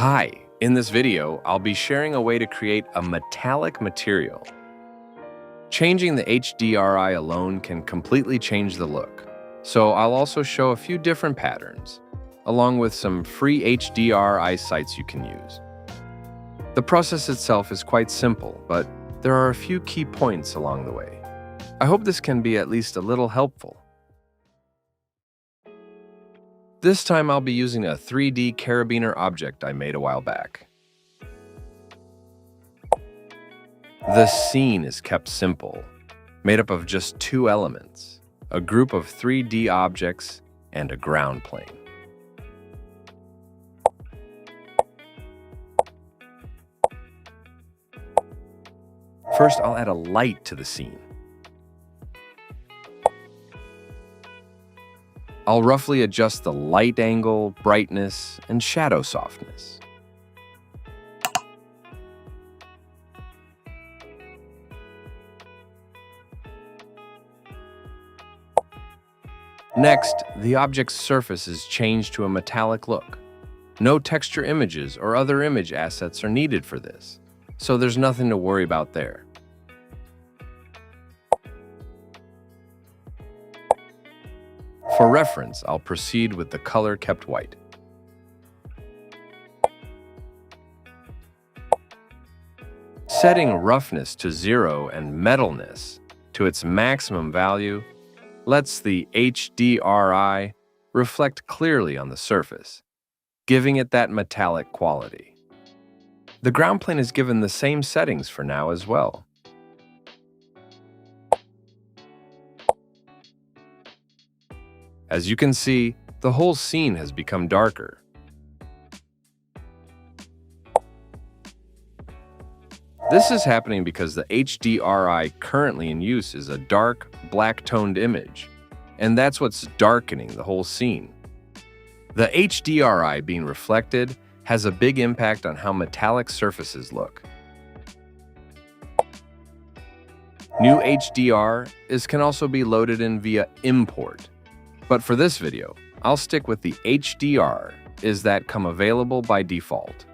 Hi, in this video, I'll be sharing a way to create a metallic material. Changing the HDRI alone can completely change the look, so I'll also show a few different patterns, along with some free HDRI sites you can use. The process itself is quite simple, but there are a few key points along the way. I hope this can be at least a little helpful. This time I'll be using a 3D carabiner object I made a while back. The scene is kept simple, made up of just two elements, a group of 3D objects and a ground plane. First, I'll add a light to the scene. I'll roughly adjust the light angle, brightness, and shadow softness. Next, the object's surface is changed to a metallic look. No texture images or other image assets are needed for this, so there's nothing to worry about there. For reference, I'll proceed with the color kept white. Setting roughness to 0 and metalness to its maximum value lets the HDRI reflect clearly on the surface, giving it that metallic quality. The ground plane is given the same settings for now as well. As you can see, the whole scene has become darker. This is happening because the HDRI currently in use is a dark, black-toned image, and that's what's darkening the whole scene. The HDRI being reflected has a big impact on how metallic surfaces look. New HDR can also be loaded in via import. But for this video, I'll stick with the HDR that come available by default.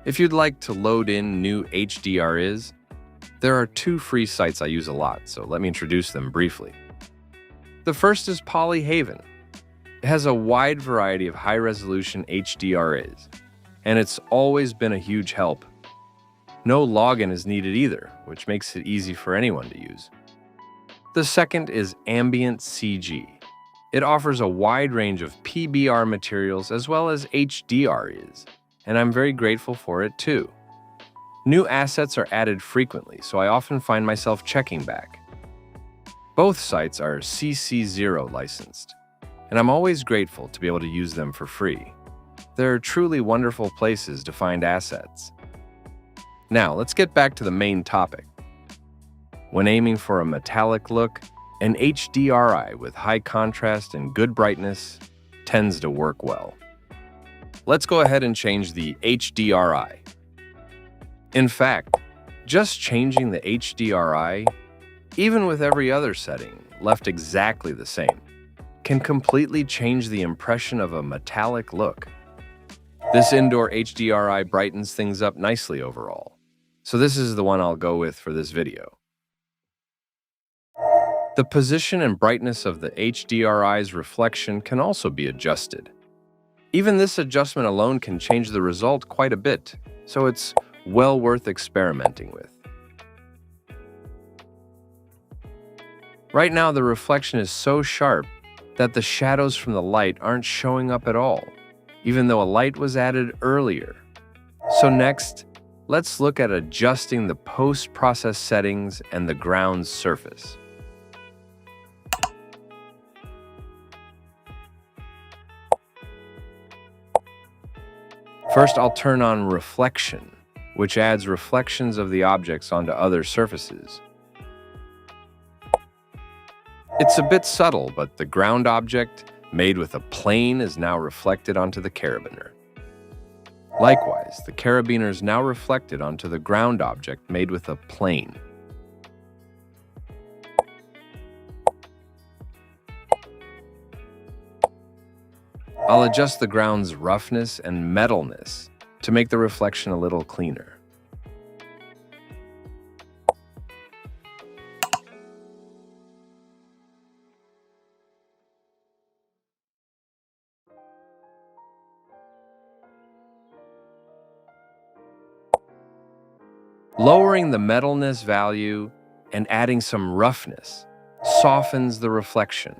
If you'd like to load in new HDR there are two free sites I use a lot, so let me introduce them briefly. The first is Polyhaven. It has a wide variety of high-resolution HDR and it's always been a huge help. No login is needed either, which makes it easy for anyone to use. The second is ambientCG. It offers a wide range of PBR materials as well as HDR and I'm very grateful for it too. New assets are added frequently, so I often find myself checking back. Both sites are CC0 licensed, and I'm always grateful to be able to use them for free. They're truly wonderful places to find assets. Now, let's get back to the main topic. When aiming for a metallic look, an HDRI with high contrast and good brightness tends to work well. Let's go ahead and change the HDRI. In fact, just changing the HDRI, even with every other setting left exactly the same, can completely change the impression of a metallic look. This indoor HDRI brightens things up nicely overall, so this is the one I'll go with for this video. The position and brightness of the HDRI's reflection can also be adjusted. Even this adjustment alone can change the result quite a bit, so it's well worth experimenting with. Right now, the reflection is so sharp that the shadows from the light aren't showing up at all, even though a light was added earlier. So next, let's look at adjusting the post-process settings and the ground's surface. First, I'll turn on reflection, which adds reflections of the objects onto other surfaces. It's a bit subtle, but the ground object made with a plane is now reflected onto the carabiner. Likewise, the carabiner is now reflected onto the ground object made with a plane. I'll adjust the ground's roughness and metalness to make the reflection a little cleaner. Lowering the metalness value and adding some roughness softens the reflection,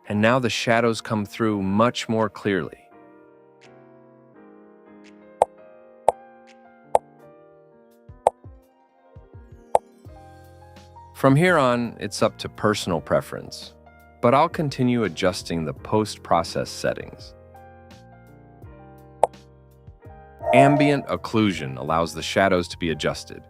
and now the shadows come through much more clearly. From here on, it's up to personal preference, but I'll continue adjusting the post-process settings. Ambient occlusion allows the shadows to be adjusted.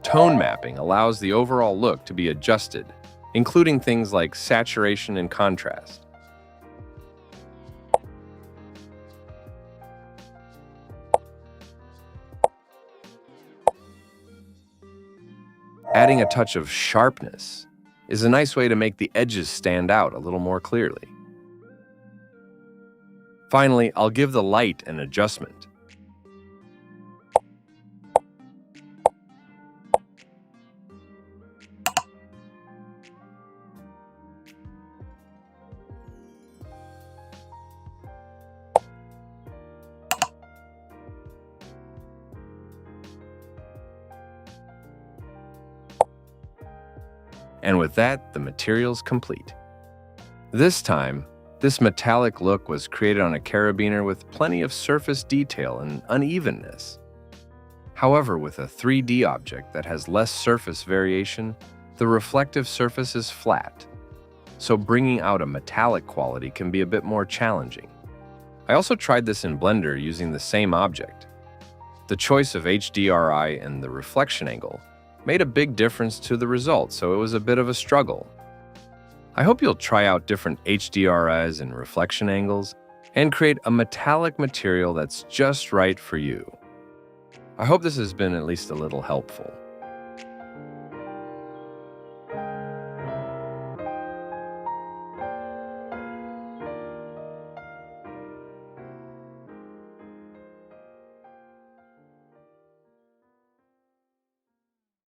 Tone mapping allows the overall look to be adjusted, including things like saturation and contrast. Adding a touch of sharpness is a nice way to make the edges stand out a little more clearly. Finally, I'll give the light an adjustment. And with that, the material's complete. This time, this metallic look was created on a carabiner with plenty of surface detail and unevenness. However, with a 3D object that has less surface variation, the reflective surface is flat, so bringing out a metallic quality can be a bit more challenging. I also tried this in Blender using the same object. The choice of HDRI and the reflection angle made a big difference to the result, so it was a bit of a struggle. I hope you'll try out different HDRIs and reflection angles and create a metallic material that's just right for you. I hope this has been at least a little helpful.